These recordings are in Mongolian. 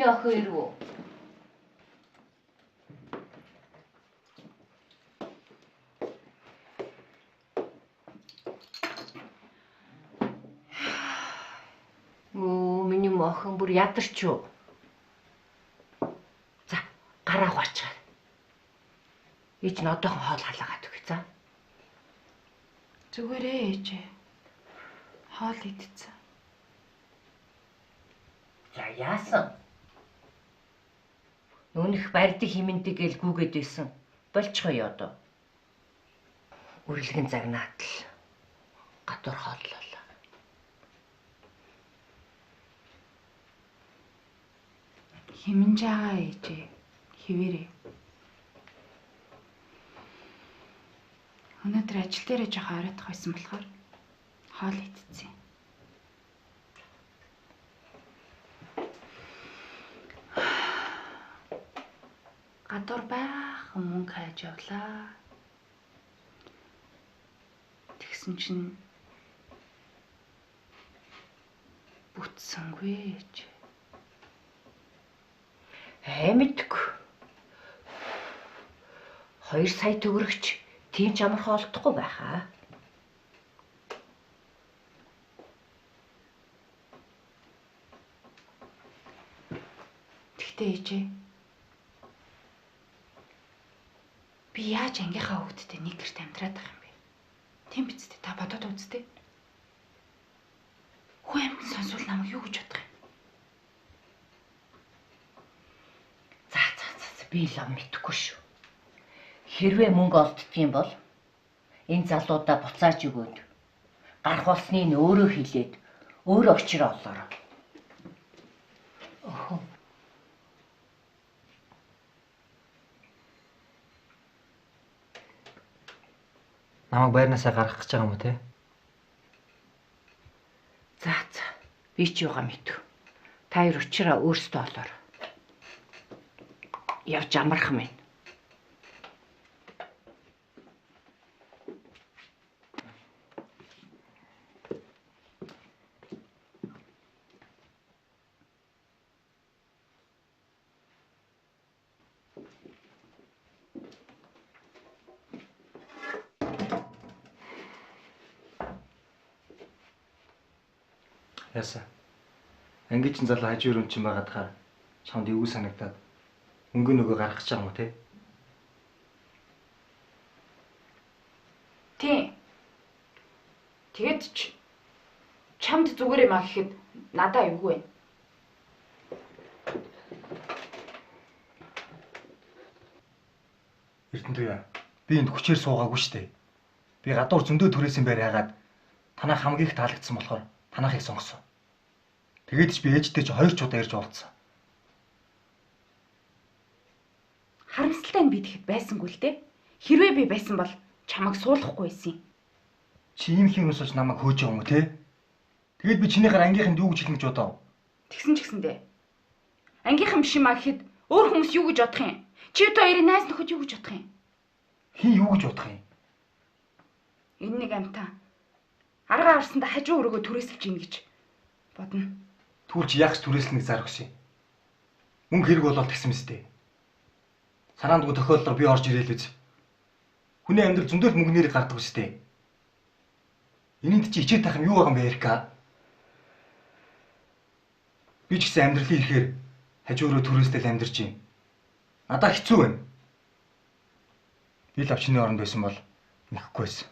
миний охин ирв. Миний охин бүр ядарч юу? За, гараа хуачаар. Ээж нь одоохон хоол халаагаад өгье, за. Зүгээрээ ээжээ. Хоол идсэн. За яасан? Нүнх барьдаг химэндэг гэл гүгээд байсан. Болчихоо одоо. Үрэлгэн загнаад л гадуур хооллоо. Химэнж байгаа ээжээ. Хിവэрээ. Өнөөдөр ажил дээрээ жоох ороодох байсан болохоор хоол идсэн. Гадуур баахан мөнгө хайж явлаа. Тэгсэн чинь бүтсэнгүй ээж. Мэдгүй. 2 сая төгрөгч тийм ч амархан олдохгүй байхаа. Тэгтээ ээжээ. Би яаж ангийнхаа хүүхдтэй нэг гэрт амьдраад байх юм бэ? Тийм биз дээ. Та бодоод үзтээ. Хүү амьд сонсвол намайг юу гэж бодох юм? Би л мэдгүй шүү. Хэрвээ мөнгө олддгийм бол энэ залуудаа буцааж өгөөд гарах болсныг нь өөрөө хэлээд өөрөө очроо олоорой. Намайг байрнаасаа гаргах гэж байгаа юм уу те? За. Би ч юугаа мэдв. Та хоёр очроо өөрсдөө олоорой. Явж амархан байна. Яса. Ангичин залуу хажуу өрөнд чинь байгаад хаа чамд эвгүй санагдаад мөнгө нөгөө гаргах гэж байгаа юм уу те? Тийм. Тэгэд чамд зүгээрээ маа гэхэд надаа эвгүй байна. Эрдэнэтрээ би энд хүчээр суугаагүй шүү дээ. Би гадуур зөндөө түрээсэн байр хагаад танаа хамгийн их таалагдсан болохоор танаахыг сонгосон. Тэгээд ч би ээжтэй ч 2 ч удаа ирж уулзсан. Харамсалтай нь би тэгэхэд байсангүй л дээ. Хэрвээ би байсан бол чамайг суулгахгүй байсан юм. Чи ийм юм усаж намайг хөөж байгаа юм уу те? Тэгээд би чинийхэр ангийнханд юу гэж хэлнэ гэж бодов? Тэгсэн ч гэсэндээ. Ангийнхан биш юм а гэхэд өөр хүмүүс юу гэж бодох юм? Чи одоо хоёрын найз нөхөд юу гэж бодох юм? Хин юу гэж бодох юм? Энэ нэг амтаа. Аргаа арсанда хажуу өрөөгөө түрээсэлж ийн гэж бодно. Түлж яахс түрээслэнэг зар өгсөн. Мөнгө хэрэг болоод тэгсэн мэт. Санаандгүй тохиолдолд би орж ирэл үз. Хүний амьдрал зөндөл мөнгнээр гардаг үстэй. Энийнд чи ичээд тах юм юу байгаа юм бэ Эрика? Би ч гэсэн амьдралын ихээр хажууруу түрээстэл амьдарч юм. Надад хэцүү байна. Би л авчны оронд байсан бол нэхгүй байсан.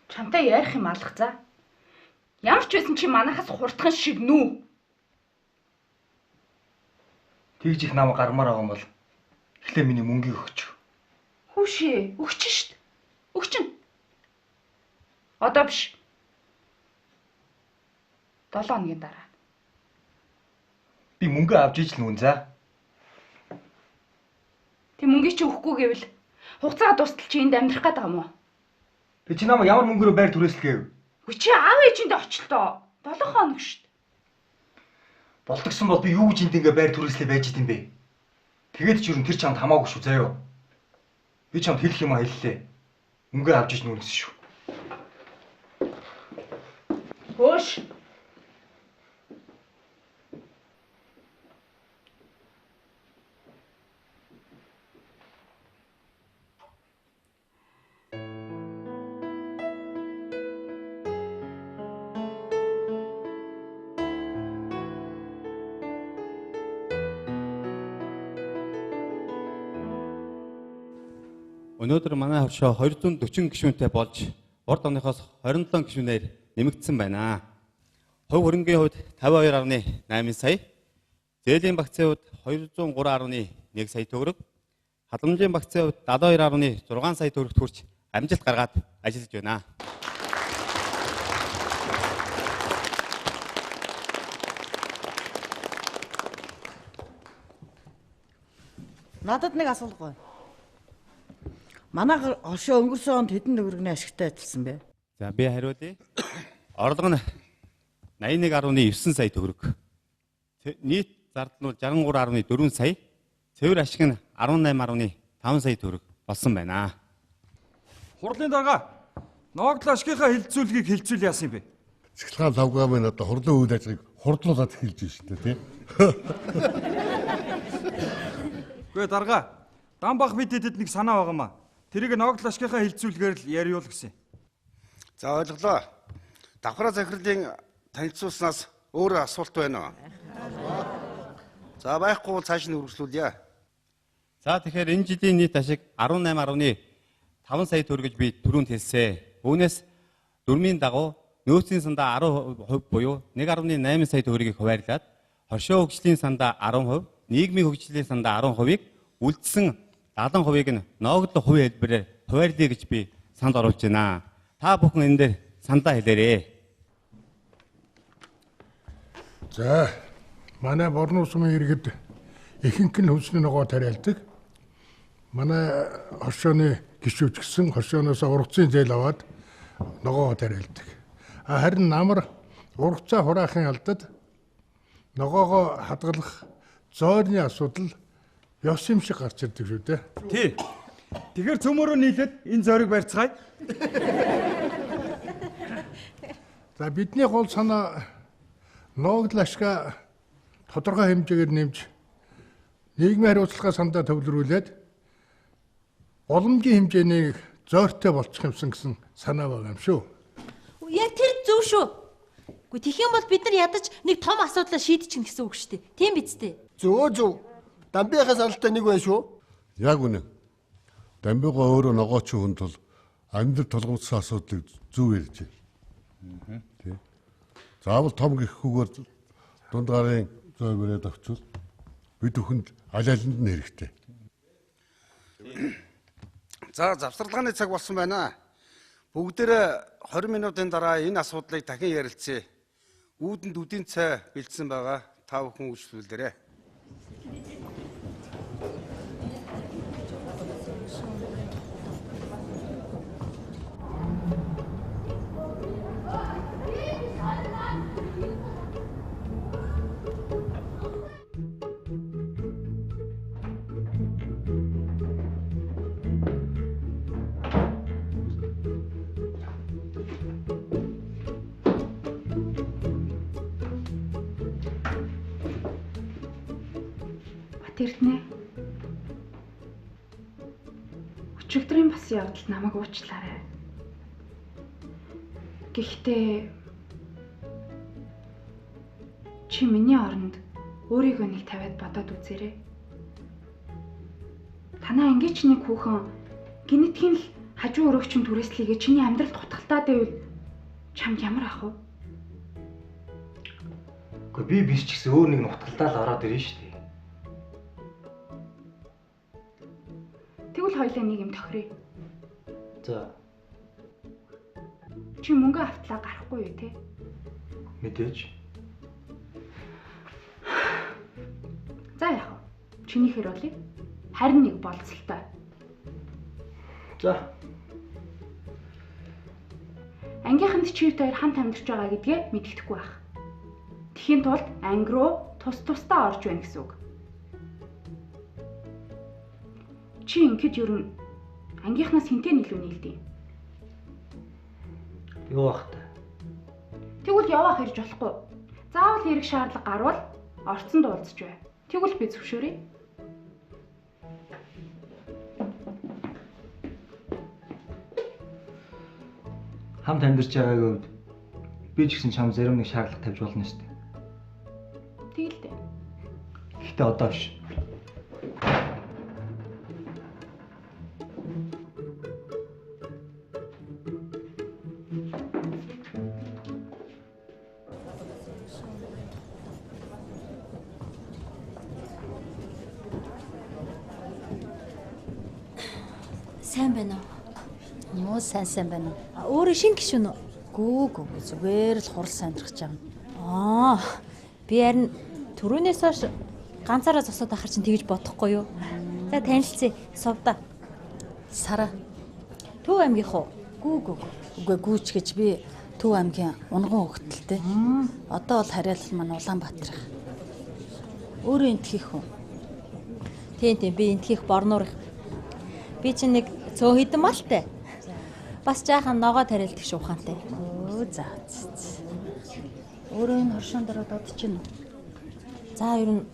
Чамтай ярих юм алах за. Ямар ч байсан чи манахаас хурдхан шиг нүү. Тэгж их намайг гармаар байгаа юм бол эхлээ миний мөнгийг өгч. Хүүшээ, өгчин штт. Өгчин. Одоо биш. 7 хоногийн дараа. Би мөнгө авч иж л нүн за. Тэг мөнгийг чи өгөхгүй гэвэл хугацаа дуустал чи энд амьдрах гээд байгаа юм уу? Би чи намайг ямар мөнгөөр байр түрээслэгээв? Үгүй чи аав ээжиндээ очлоо. 7 хоног штт. Болдгсон бол би юу гэж энд ингээ байр түрээслээ байж идэм бэ? Тэгээд ч юу тэр чамд хамаагүй шүү заяа. Би чамд хэлэх юм а хэллээ. Мөнгө авч иж нүнс шүү. Хөөш. Өнөөдөр манай хошоо 240 гишүүнтэй болж урд оныхоос 27 гишүүнээр нэмэгдсэн байна. Хувь хөрөнгийн хувьд 52.8 сая, зээлийн багцын хувьд 203.1 сая төгрөг, халамжийн багцын хувьд 72.6 сая төгрөгт хүрч амжилт гаргаад ажиллаж байна. Надад нэг асуулга байна. Манай хошоо өнгөрсөн онд хэдэн төгрөгийн ашигтай ажилласан бэ? За би хариулъя. Орлого нь 81.9 сая төгрөг. Нийт зардал нь 63.4 сая. Цэвэр ашиг нь 18.5 сая төгрөг болсон байна. Хурлын дарга ногдол ашигынхаа хилцүүлгийг хилцүүл яасан юм бэ? Цэглэгаан лавгамын одоо хурлын үйл ажиллагааг хурдлуулад эхэлж байна шүү дээ, тийм. Гүй дарга дан бах бидэд нэг санаа байгаамаа. Тэрийг ногдол ашигынхаа хилцүүлгээр л яриул гэсэн. За ойлголоо. Давхраа захирлын танилцуулснаас өөр асуулт байна уу? За байхгүй бол цааш нь үргэлжлүүлье. За тэгэхээр энэ жилийн нийт ашиг 18.5 сая төгрөг гэж би түрүүнд хэлсэн. Үүнээс дөрмийн дагуу нөөцийн сандаа 10% буюу 1.8 сая төгрөгийг хуваарлаад хошоо хөгжлийн сандаа 10%, нийгмийн хөгжлийн сандаа 10%-ийг үлдсэн 70%-ийг нь ногдол хувийн хэлбэрээр хуваарлая гэж би санд оруулж байна. Та бүхэн энэ дээр сандаа хэлээрэй. За манай борно усмын иргэд ихэнх нь хөлсний ногоо тариалдаг. Манай хошооны гишүүч гисэн хошооноос ургацын зээл аваад ногоо тариалдаг. Харин намар ургацаа хураахын алдад ногоогоо хадгалах зойрны асуудал ёс юм шиг гарч ирдэг шүү дээ. Тий. Тэгэхээр цөмөрөө нийлээд энэ зориг барьцгаая. За бидний гол санаа ногдол ашгаа тодорхой хэмжээгээр нэмж нийгмийн хариуцлагаа сандаа төвлөрүүлээд боломжийн хэмжээнийг зөөртэй болчих юмсан гэсэн санаа байгаа юм шүү. Яг тэр зөв шүү. Гэхдээ тэгэх юм бол бид нар ядаж нэг том асуудлаа шийдчихнэ гэсэн үг шүү дээ. Тийм биз дээ. Зөв. Дамбийнхаа саналтай нэг байна шүү. Яг үнэ. Дамбигаа өөрөө ногооч хүн тул амьдрал тулгамдсан асуудлыг зөв ярьж байна. Тийм. Заавал том гэхгүйгээр дунд гарын зөөр бариад авчвал бид бүхэнд аль алинд нь хэрэгтэй. За завсарлагын цаг болсон байна. Бүгдээрээ 20 минутын дараа энэ асуудлыг дахин ярилцъя. Үүдэнд үдийн цай бэлдсэн байгаа. Та бүхэн үйлчлүүлээрэй. Тэртнэ. Өчигдрийн бас явдал намайг уучлаарай. Гэхдээ чи миний оронд өөрийгөө нэг тавиад бодоод үзээрэй. Танаа ангичны хүүхэн гинэтгийн л хажуу өрөөгчн түрээслийгээ чиний амьдралд гутгалтаа дэвэл чамд ямар ах вэ? Гэхдээ би биш ч гэсэн өөр нэг нутгалтаа л ороод ирнэ шүү дээ. Тэгвэл хоёлаа нэг юм тохиръя. За. Чи мөнгө автлаа гарахгүй юу те? Мэдээж. За яах вэ? Чиний хэр болъё? Харин нэг болцолтой. За. Ангийнханд чивт хоёр хамт амьдарч байгаа гэдгээ мэддэхгүй байх. Тэхийн тулд анги руу тусдаа орж байна гэсэн үг. Чи ингэхэд ер нь ангийнхнаас хинтээ илүү нийлдэв. Юу бах та? Тэгвэл явах ирж болохгүй. Заавал хэрэг шаардлага гарвал орцонд уулзч бай. Тэгвэл би зөвшөөрье. Хамт амьдарч байгаагийн үед би ч гэсэн чам зарим нэг шаардлага тавьж болно шүү дээ. Тэгэлдэ. Гэхдээ одоо биш. сайн байна уу? Нуу сайн байна уу? Өөрөө шинэ гишүүн үү? Гүү зүгээр л хурал сонирхож байгаа. Аа. Би харин түрүүнээс хойш ганцаараа зогсоод ахар чинь тэгж бодохгүй юу? За танилцъя. Сувда. Сара. Төв аймгийнх уу? Гүү. Үгүй гүүч гэж би Төв аймгийн Унган хөгтөлтэй. Одоо бол харьяалал маань Улаанбаатар. Өөрөө энтхийх үү? Тийм би энтхийх Борнуур. Би чинь нэг цөө хідэн малтай. Бас жаахан ногоо тариалдаг ш ухаантай. Өө за. Өөрөө энэ хоршоон дараа додож гин үү? За ер нь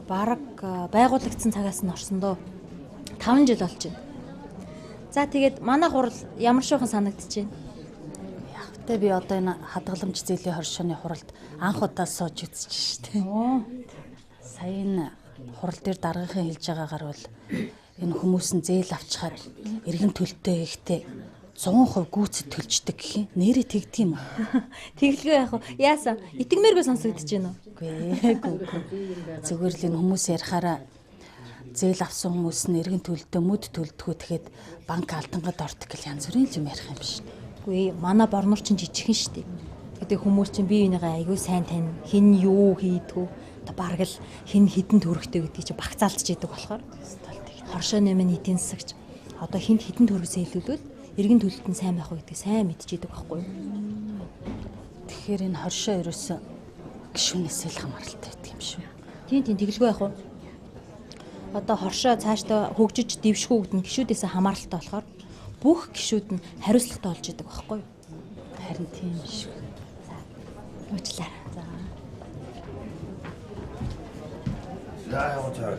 бараг байгуулагдсан цагаас нь орсон доо. 5 жил болж байна. За тэгээд манай хурал ямар шуухан санагдчихэв. Тэ би одоо энэ хадгаламж зээлийн хоршооны хуралд анх удаа сууж үзэж штэ. Сая энэ хурал дээр даргахын хэлж байгаагаар бол энэ хүмүүс нь зээл авчихад эргэн төлтөө ихтэй 100% гүйцэд төлждөг гэх юм. Нэрээ тэгдэг юм уу? Тэглгүй яах вэ? Яасан? Итгэмээргүй сонсогдож байна уу? Үгүй. Зүгээр л энэ хүмүүс ярихаараа зээл авсан хүмүүс нь эргэн төлтөө мөд төлдгөө тэгэхэд банк алдангад ортог гэл янз бүрийн юм ярих юм биш. Үгүй манай Борнуур чинь жижигхэн штеп. Гэдэг хүмүүс чинь бие бинийгээ айгүй сайн тань хин юу хийдгүү бараг л хин хідэн төрөхтэй гэдгийг чинь багцаалдж идэг болохоор хоршооны минь эдийн засагч одоо хинт хідэн төрөх зээлүүлвэл эргэн төлөлт нь сайн байх уу гэдгийг сайн мэдчихэдэг байхгүй юу? Тэгэхээр энэ хоршоо ерөөсөө гишүүнээс л хамааралтай байдаг юм шүү. Тийм тэглгүй яах вэ? Одоо хоршоо цаашдаа хөгжиж дэвшгүүгдэн гишүүдээс хамааралтай болохоор бүх гишүүд нь хариуцлагатай болж идэг байхгүй юу? Харин тийм шүү. Уучлаарай. За яваа цаа.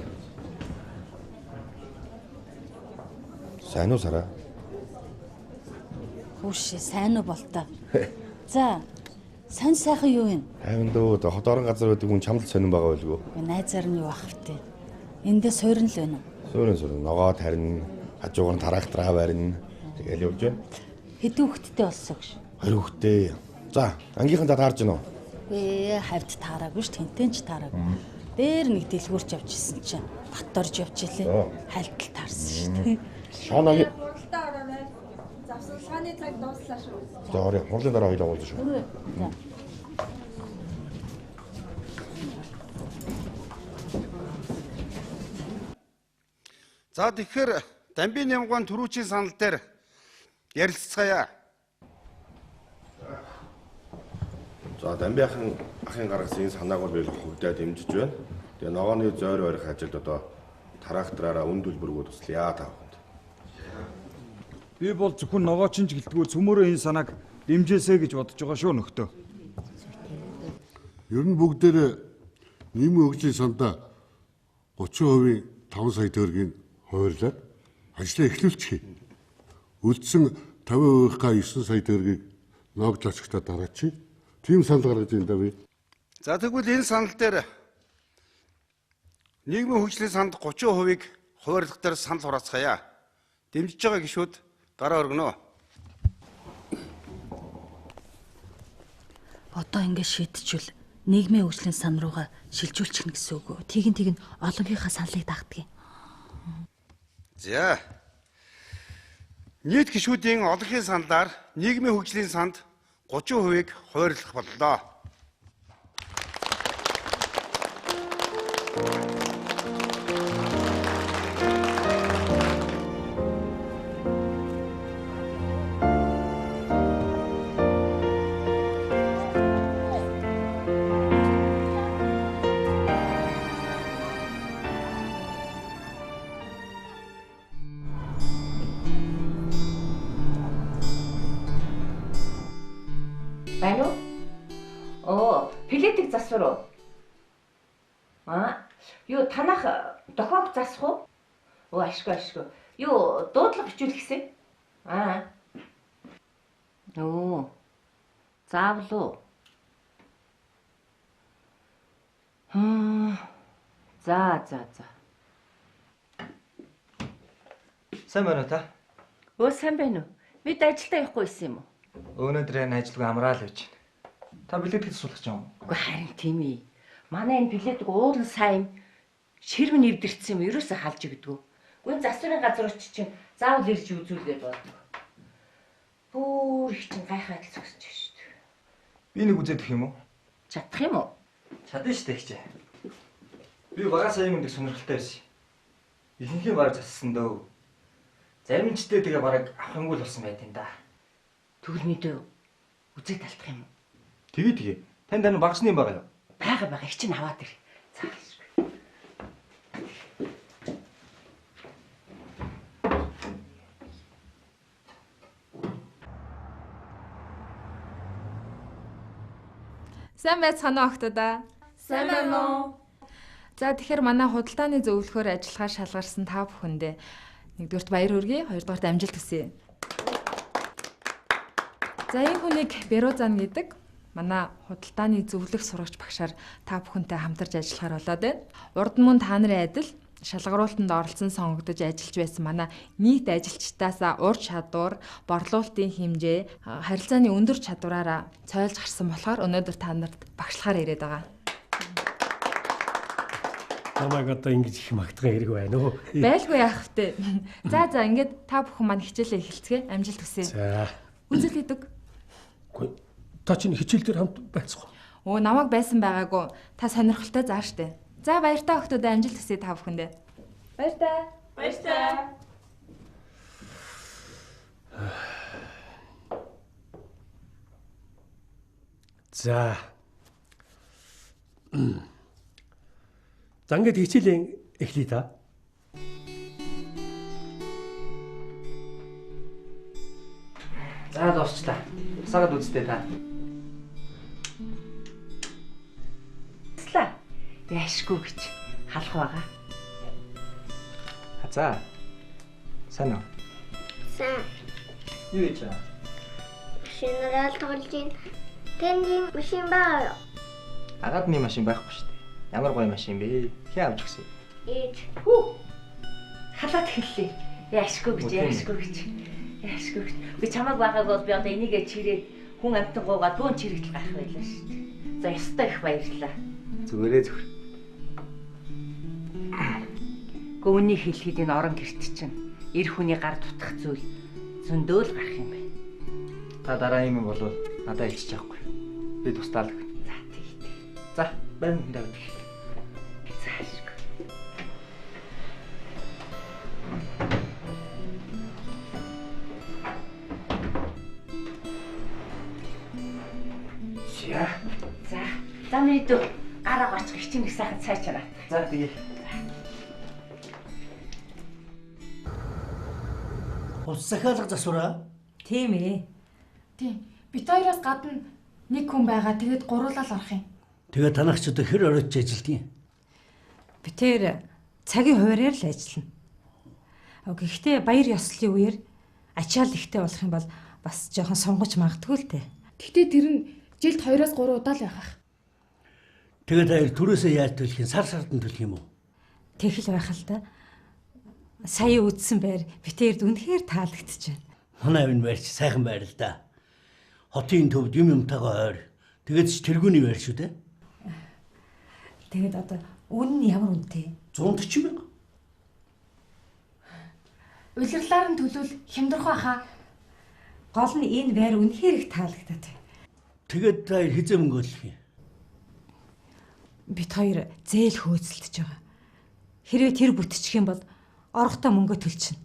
Сайн уу Сара? Хүүш сайн уу болтой. За сайн сайхан юу юм? Хайван дөө хотоорон газар байдаг хүн чамд сонирн байгаа байлгүй. Найзаар нь юу ах втэ. Эндээ суурин л байна уу? Суурин ногоо тарина, хажуугаар нь трактор барина. Тэгэл явж байна. Хэдэн хүүхэдтэй болсон гэж? 2 хүүхэдтэй. За, ангийнхан таарж гинөө. Хавьд таараагүй ш тэнтэн ч таараагүй. Дээр нэг дэлгүүрч явж исэн чинь баторж явж илээ. Хайлтал таарсан ш. Шаанагийн хуралдаа ороод завсарлахааны цаг дууслаа шүү. За орё, хурлын дараа хоёул уулзах шүү. За. За тэгэхээр Дамбын ямгаан түрүүчийн санал дээр ярилцгаая. За Дамбын ахын гаргасан энэ санааг бол би хөвдөө дэмжиж байна. Тэгээ ногооны зойр барих ажилд одоо трактораараа үн төлбөргөө туслая та бүхэнд. Би бол зөвхөн ногоочин ч гэлтгүү цөмөрөө энэ санааг дэмжээсэй гэж бодож байгаа шүү нөхдөө. Ер нь бүгдээр нийгмийн хөгжлийн сандаа 30% 5 сая төгрөгийг хуваарлаад ажлаа эхлүүлчихье. Үлдсэн 50%-ийнхаа 9 сая төгрөгийг ногд ачигтаа дараачих. Тийм санал гаргаж байна да би. За тэгвэл энэ санал дээр нийгмийн хөгжлийн санд 30%-ийг хуваарлах дээр санал хураацгаая. Дэмжиж байгаа гишүүд гараа өргөнө. Одоо ингэ шийдчихвэл нийгмийн хөгжлийн сан руугаа шилжүүлчих гэсэн үг үү? Тэгин олонхийнхаа саналыг дагдаг юм. За. Нийт гишүүдийн олонхын саналаар нийгмийн хөгжлийн санд 30%-ийг хуваарлах боллоо. Байна уу? Плетик засвар уу? Юу танах дохиог засах уу? Ашгүй. Юу дуудлага бичүүл гэсэн? Заавал уу? За. Сайн байна уу та? Сайн байна уу? Бид ажилдаа явахгүй байсан юм уу? Өнөөдөр энэ ажилгүй амраал байж байна. Та билет хийсүүлэх гэж юм уу? Үгүй харин тийм ээ. Манай энэ билетик уулын сайн ширвэн нэвдэрсэн юм ерөөсөө халж игдгүү. Үн засварын газар очиж чинь заавал ирж үзүүлгээд болдог. Бүр их чинь гайхаад л зогсож байна шүү дээ. Би нэг үзээд өгөх юм уу? Чадах юм уу? Чадна шүү дээ хичээ. Би багаас аян өндөр сонирхолтой байсан. Ихэнхийн баг зассан дөө. Зарим ч тэгээ бараг авах юмгүй л болсон байт юм да. Тэгвэл мэдээ үзээд талтах юм уу? Тэгээ. Тань багсны юм байгаа юу? Бага их чинь аваад ир. За. Сайн байцгаана уу охтуудаа? Сайн байна уу? За тэгэхээр манай худалдааны зөвлөхөөр ажиллагаар шалгарсан та бүхэндээ нэгдүгürt баяр хүргэе, хоёрдугаарт амжилт хүсье. За энэ хүнийг Берозан гэдэг манай худалдааны зөвлөх сурагч багшаар та бүхэнтэй хамтарч ажиллахаар болоод байна. Урд нь мөн та нарын адил шалгаруултанд оролцсон сонгогдож ажиллаж байсан манай нийт ажилчдаас ур чадвар, борлуулалтын хэмжээ, харилцааны өндөр чадвараараа цойлж гарсан болохоор өнөөдөр та нарт багшлахаар ирээд байгаа. Намайг одоо ингэж их магтах хэрэг байна уу? Байлгүй яах вэ? За ингээд та бүхэн маань хичээлээ эхэлцгээе. Амжилт хүсье. За. Үзэл хийдэг. Үгүй. Та чинь хичээл дээр хамт байцгаа. Оо, намайг байсан байгаагүй. Та сонирхолтой заа штэ. За баяртай охтуудаа амжилт хүсье та бүхэндээ. Баяртай. Баяртай. За. За ингээд хичээлийн эхлэе та. За дуусчлаа. Сагаад үзтээ та. Яшгүй гэж халах байгаа. За. Сайн уу? Сайн. Юу гэж? Машинаар тоглож байна. Тэнд машин байгаа юу? Агаадны машин байхгүй шүү дээ. Ямар гоё машин бэ? Хэн авч гисэн? Ээж. Хүү. Халаад хэллээ. Яшгүй гэж. Би чамайг байгааг бол би одоо энийгээ чирээд хүн амтангуугаа бөөн чирэгдэл гарах байлаа шүү дээ. За ястай их баярлалаа. Зүгээрээ. Гүний хэлхийд энэ орон гэрт чинь эр хүний гар тутах зүйл зөндөөл гарах юм байна. Та дараа юм бол надад илчиж авахгүй. Би тустаалаг. За тийм. За, байна хүн давд. Заашгүй. Яа. За мэдээ гараа гоч гिचэн их сайхан цай чараа. За тэгээ. Улс захиалга засвараа. Тийм ээ. Тийм. Бид хоёроос гадна нэг хүн байгаа. Тэгээд гуруулаад орох юм. Тэгээ танагч одоо хэр оройч ажилтгийг? Би тэр цагийн хуваараар л ажиллана. Гэхдээ баяр ёслолын үеэр ачаал ихтэй болох юм бол бас жоохон сунгаж магадгүй л дээ. Гэхдээ тэр нь жилд 2-3 удаа л байх. Тэгээд аяр түрээсээ яаж төлөх юм? Сард нь төлөх юм уу? Тэгэл байх л да. Сая үдсэн байр битээрд үнэхээр таалагдчихэв. Манай авин байрч сайхан байр л да. Хотын төвд юмтайгаа ойр. Тэгээд ч тэргүүний байр шүү дээ. Тэгээд одоо үн нь ямар үнэтэй? 140 мянга. Улирлаар нь төлвөл хямдрах байхаа. Гол нь энэ байр үнэхээр их таалагдаад байна. Тэгээд та хизээ мөнгө олох юм. Бид хоёр зээл хөөцөлдөж байгаа. Хэрвээ тэр бүтчих юм бол орохдоо мөнгө төлчихнө.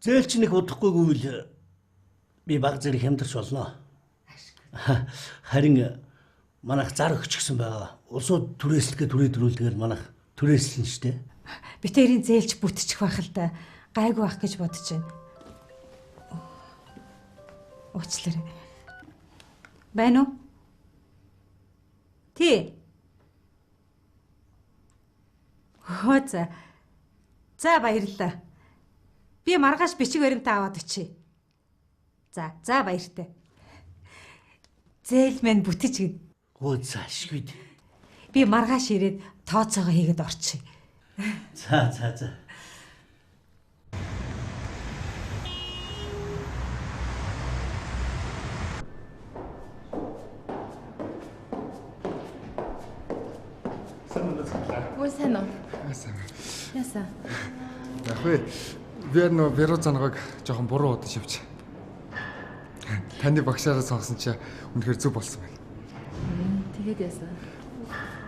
Зээл ч нэг удахгүйгүй л би баг зэрэг хямдарч болно. Харин манайх зар өгч гсэн байгаа. Улсууд түрээслэгээ түрээдрүүлдэгээр манайх түрээслэн штэ. Би тэрийн зээлч бүтчих байх л да. Гайгүй байх гэж бодож байна. Уучлаарай. Байна уу? Тий. Хөөе. За баярлалаа. Би маргааш бичиг баримтаа аваад очие. За баяртай. Зээл мэн бүтэж гин. Оо заашгүй. Би маргааш ирээд тооцоогоо хийгээд орчих. За. Ой сайн уу? Сайн. Яасан? Ах вэ. Би нөө Беро Зангааг жоохон буруу удаж явчих. Таны багшаараа сонгосон чи үнэхээр зөв болсон байна. Тэгээд яасан?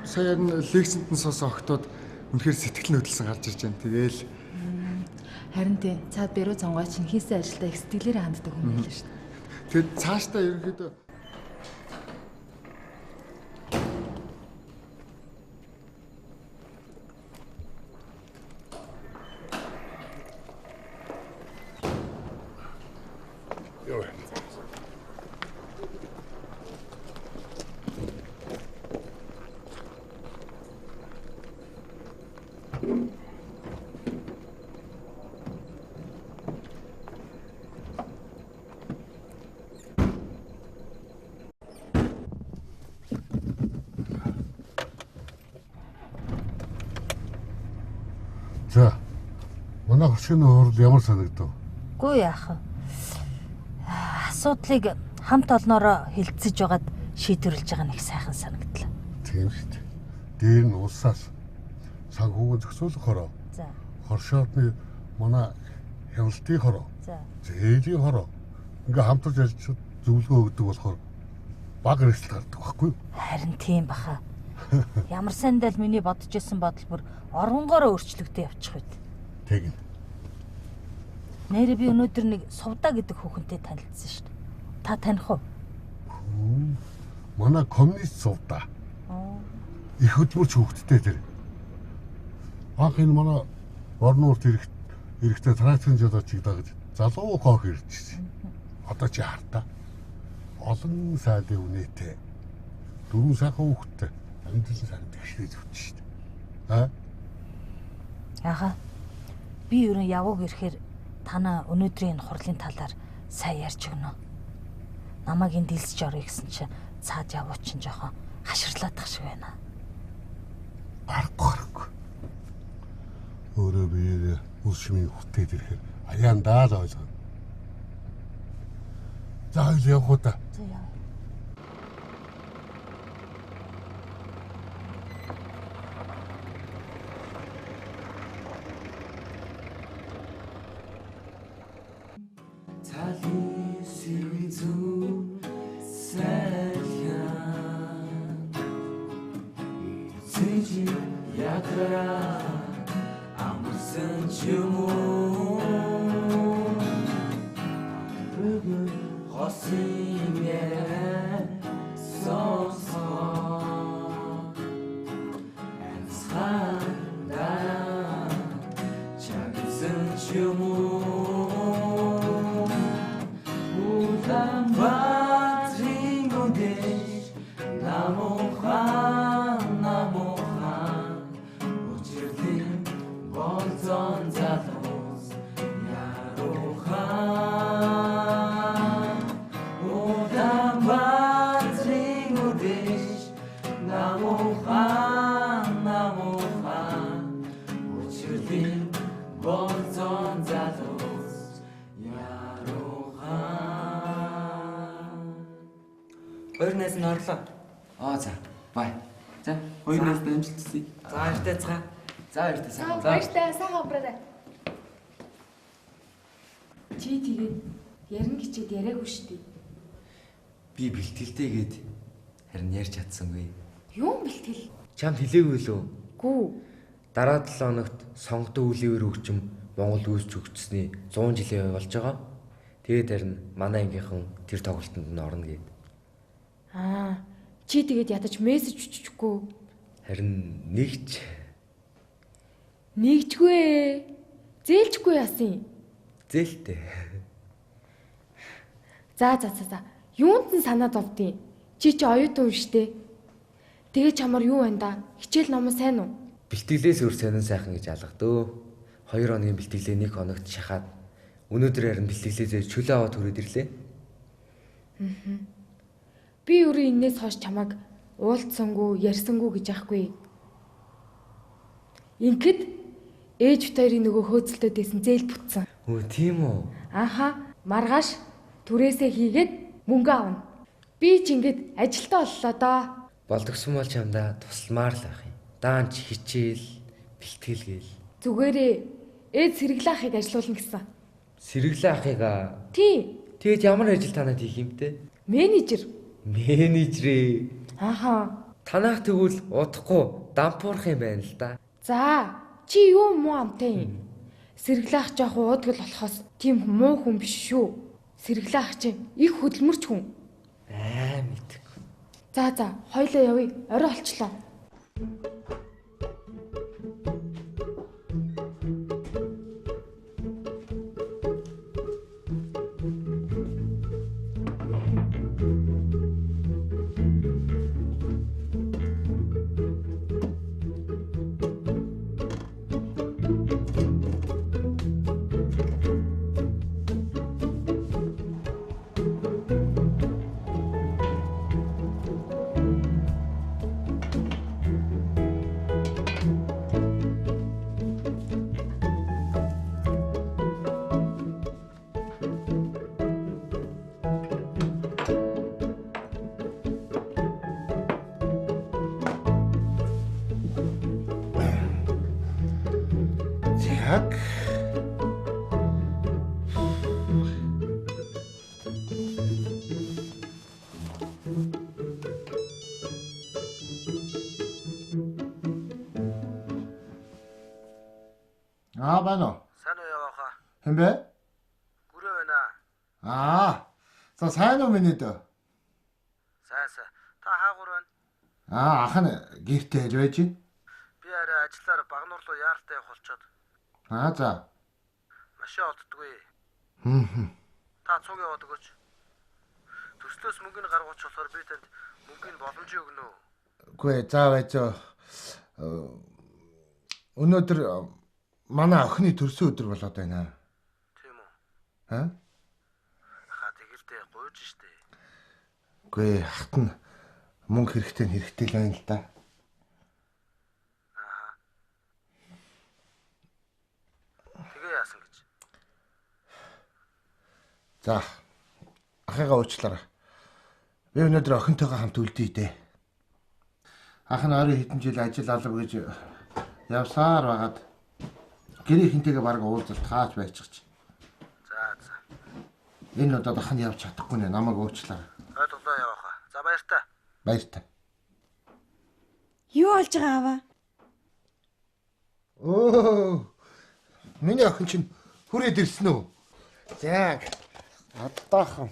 Сая лекцэнд нь суусан охтууд үнэхээр сэтгэл хөдлөсөн гарч ирж байна. Тэгээл Харин тийм цаад Беро Зангаа чинь хийсэн ажилдаа их сэтгэлээрээ ханддаг хүн байл шүү дээ. тэгэд цаашдаа ерөнхийдөө За. Манай хөшөөний хурал ямар санагдав? Гүй яах вэ? Асуудлыг хамт олноороо хилцэж байгаад шийдвэрлэж байгаа нэг сайхан санагдлаа. Тийм шүү дээ. Дээр нь улсаас санхүүгийн зохицуулах хороо. За. Хоршоодны манай хяналтын хороо. За. Зээлийн хороо. Ингээ хамтарч ажиллаж зөвлөгөө өгдөг болохоор баг хэрэгсэл гардаг байхгүй юу? Харин тийм баха. Ямар сандал миний бодож исэн бодол бүр оронгороо өөрчлөгдөж явчих үед. Тэгнь. Нэрээ би өнөөдөр нэг Сувда гэдэг хүүхэнтэй танилцсан шүү дээ. Та таних уу? Манай коммунист Сувда. Их хөдөлмөрч хүүхэдтэй тэр. Анх энэ манай орнуурт эрэхтэй тракторын жолооч гэж залуу коох ирчихсэн. Одоо чи хартаа. Олон сайдын үнэтэй. 4 сайхан хүүхэдтэй. Амьдрал сайхан тэгшээ зүвч шүү дээ. Яага. Би ерөн яваг ирэхээр танаа өнөөдрийн хурлын талаар сайн ярьж өгнө. Намайг энэ дэлсэж орё гэсэн чинь цаад явуу чинь жоохон хаширлаадах шиг байна. Гарахгүй. Өөрөө биеэ үсмийн хүртээд ирэхээр аяандаа л ойлгоно. За явах уу та. За яа. Ойрнаас нь орлоо. За. Бай. За, хоёрнаас нь амжилтсъя. За, баяртай цаа. За, баяртай сайхан. Баяртай сайхан амраарай. Чи тэгээд ярина гэчихэд яриаггүй шүү дээ. Би бэлтгэлтэй гээд харин ярьж чадсангүй. Юу бэлтгэл? Чамд хэлээгүй лөө? Гүү. Дараа 7 хоногт сонгогдсон үлээр хөгжим Монгол үүсч хөгжсөний 100 жилийн болж байгаа. Тэгээд харин манай ангийнхан тэр тоглолтод нь орно гээд. Чи тэгээд ядаж мессеж өччихгүй. Харин нэгчгүй. Зээлчгүй яасан. Зээлтэй. За. Юунд нь санаа зовдیں۔ Чи оюутан хүн штэ. Тэгээ чамар юу байна да? Хичээл ном сайн уу? Бэлтгэлээс өөр сайн сайхан гэж алгадөө. 2 хоногийн бэлтгэлээ 1 хоногт шахаад өнөөдөр харин бэлтгэлээсээ чөлөө аваад хүрээд ирлээ. Би өөрөө энээс хойш чамайг уулзсангүй, ярьсангүй гэж яахгүй. Ингээд ээж битэрийн нөгөө хөөцөлтөд дэсэн зээл бүтсэн. Тийм үү? Маргааш түрээсээ хийгээд мөнгө авна. Би ч ингээд ажилтаа боллоо доо. Болдгсон бол чамдаа тусламаар л ах юм. Даанч хичээл, бэлтгэл гээл. Зүгээрээ Ээж сэргэлэн ахыг ажилуулна гэсэн. Сэргэлэн ахыгаа. Тий. Тэгэд ямар ажил танад хийх юм те? Менежер. Менежерээ. Ааха. Танах тэгвэл удахгүй дампуурах юм байна л да. За, чи юу муу амтай юм? Сэргэлэн ах жоох уудгал болохоос тийм муу хүн биш шүү. Сэргэлэн ах чинь их хөдөлмөрч хүн. Мэдгүй. За, хоёлаа явъя. Орой олчлоо. Так. байна уу? Сайн уу явааха? Хэн бэ? Гүрээ байна. За сайн уу миний дөө? Сайн. Та хаагур байна? Ах нь гэртээ байж байна. Би арай ажиллаар Багнуур руу яаралтай явах болчоод. За. Машин олддгүй. Та цуг яваад өгөөч. Төслөөс мөнгөний гаргууч болохоор би танд мөнгөний боломжийг өгнө үү? Үгүй заа байцаа. Өнөөдөр манай охины төрсөн өдөр болоод байна. Тийм үү? Тэгэхдээ гуйж штэ. Үгүй хат нь мөнгө хэрэгтэй л байна л да. Тэгээ яасан гэж. За. Ахыгаа уучлаарай. Би өнөөдөр охинтойгоо хамт үлдээ дээ. Ах нь орой хэдэн жил ажил алга гэж явсаар байгаад гэрээ хинтэйгээ бараг уулзалт хаач байчихч. За. Энэ удаад ах нь явж чадахгүй нэ намайг уучлаарай. Ойлголоо явааха. За баяртай. Баяртай. Юу болж байгаа аваа? Миний охин чинь хүрээд ирсэн үү? Яг адаахан.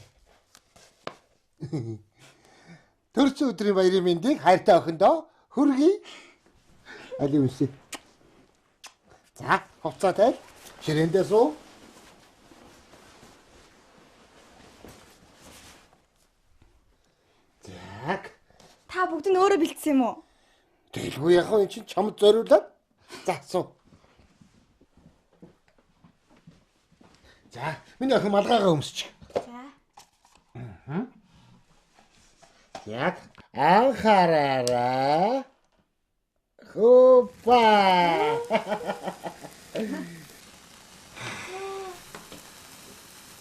Төрсөн өдрийн баярын мэндийг хайртай охиндоо хүргэе. Али үсэ. За, хувцаа тавь. Ширээндээ суу. Так. Та бүгд нь өөрөө бэлдсэн юм уу? Дэлгүй яхаа эн чинь чамд зориулаад. За, суу. За, миний охин малгайгаа өмсч. Яг анхаараарай. Хопа.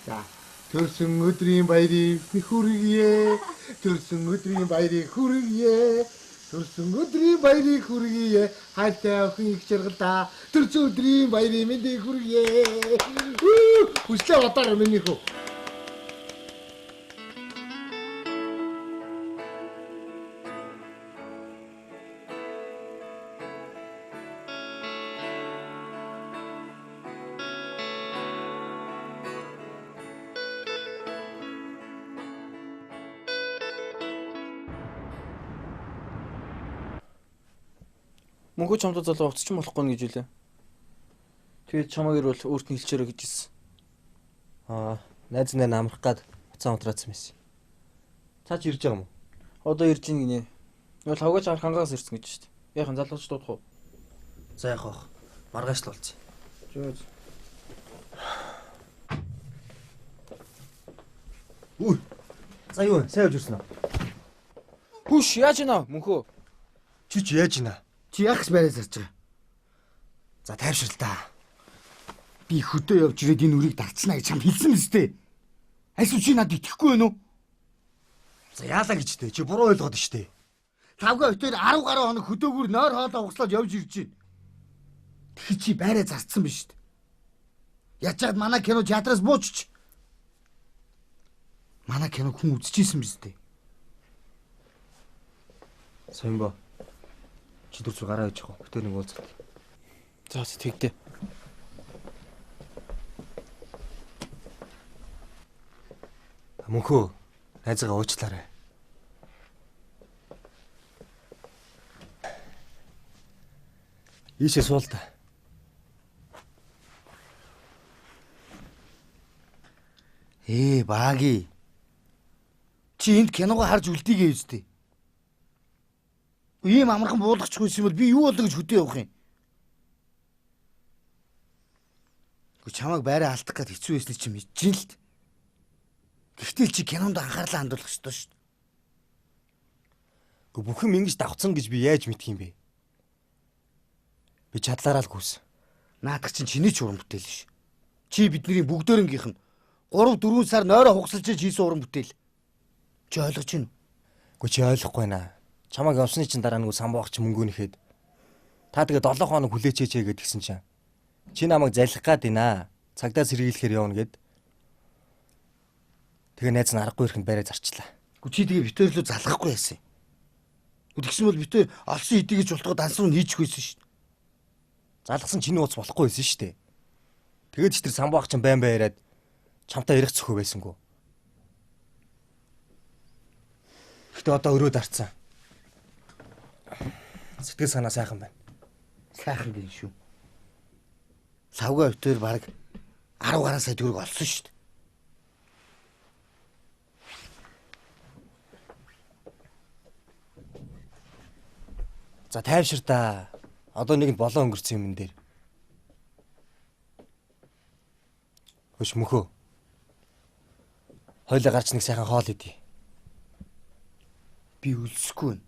За, төрсөн өдрийн баярыг хүргье. Төрсөн өдрийн баярыг хүргье. Төрсөн өдрийн баярыг хүргье. Хайртай охин их жаргалаа. Төрсөн өдрийн баярын мэндийг хүргье. Хүслээ бодоорой миний хөө. Мөнхөө чамд залуу уцчих болохгүй гэж үлээ. Тэгээд чамайг ирвэл өөрт нь хэлчихэрэй гэж хэлсэн. Найз нар амрах гад уцаан унтраацсан байсан. Цаа ч ирж байгаа юм уу? Одоо ирж ийн гинэ. Юу л хавгаач хангаас ирсэн гэж шүү дээ. Яахан залууч дуудах уу? За яах вэ? Маргааш л болцсон. Жөөж. Үгүй. За юу вэ? Сайн явж ирсэн үү? Хүш яаж ийна мөнхөө? Чи яаж ийна? Чи яахс байраас зарж байгаа. За тайвшрал та. Би хөдөө явж ирээд энэ үрийг дарцнаа гэж чамд хэлсэн мэт дээ. Альс чи надад итгэхгүй байна уу? За яалаа гэж дээ. Чи буруу ойлгоод штэ. Тавга өтөр 10 гаруй хоног хөдөөгөр нойр хоолоо угслаад явж ирж байна. Тэгэхи чи байраа зарцсан биш штэ. Ячаад манай кино театраас буучч. Манай киног хүн үзчихсэн биз дээ. Соёнбо. Чи дөрөв гараа ээж хоо. Бүтээр нэг уулзах. За тэгдэ. Мөнхөө найзгаа уучлаарай. Ийшээ суул та. Баги. Чи энд киногоо харж үлдээгээ үстэй. Ийм амархан буулгachгүйсэн бол би юу болоо гэж хөдөө явах юм? Чамайг байраа алдах гэж хэцүү байсныг чи мэдчихээн л д. Гэхдээ чи кинонд анхаарлаа хандуулах ёстой шүү дээ. Бүхэн ингэж давцсан гэж би яаж мэдх юм бэ? Би чадлаараа л гүйсэн. Наадах чинь чиний ч уран бүтээл ш. Чи бидний бүгдээрнгийнх нь 3-4 сар нойроо хугасалж хийсэн уран бүтээл. Чи ойлгож байна уу? Чи ойлгохгүй наа. Чамайг явсны чинь дараа нэг самбуух чи мөнгөө нэхэд. Та тэгээ 7 хоног хүлээчээч гэд гисэн чинь. Чи намайг залхих гад ийна. Цагдаа сэргийлэхээр явна гэд. Тэгээ найз нь аргагүй ирэхэд байраа зарчлаа. Чи тэгээ битээр лөө залгахгүй яасан. Тэгсэн бол битээр олсон хэдийгэж болтгоо дансруу хийчихгүйсэн шүү дээ. Залгасан чиний ууц болохгүй байсан шүү дээ. Тэгээд ч тэр самбуух чинь байн яриад чамтай ярих зөхөө байсангүй. Гэтэ одоо өрөө дарцсан. Сэтгэл санаа сайхан байна. Сайхан дээ шүү. Савга өвтөр баг 10 гаруй сая төгрөг олсон шүү дээ. За тайвшир та. Одоо нэгэнд болоо өнгөрсөн юм дээр. Хөш мөхөө. Хойлоо гарч нэг сайхан хоол идэ. Би үлсэхгүй.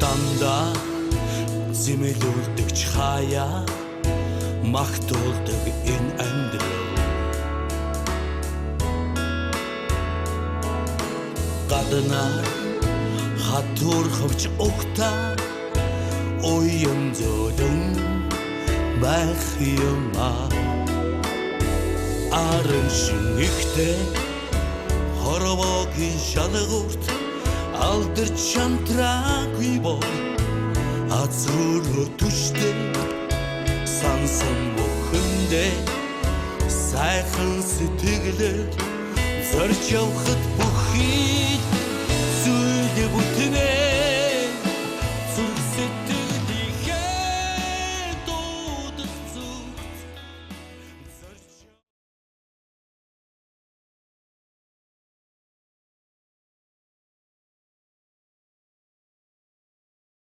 Дандаа зэмэлүүлдэг хаяа магтуулдаг энэ амьдрал гаднаар хатуур хөвч ухта уян зөөлөн байх юмаа арын шинэгтэй хоровогийн шалгуурт алдарч шантраагүй бол азруу түштэй сансан бүхэндээ сайхан сэтгэлээр зорж явахд бүхий зүйл бүтнээ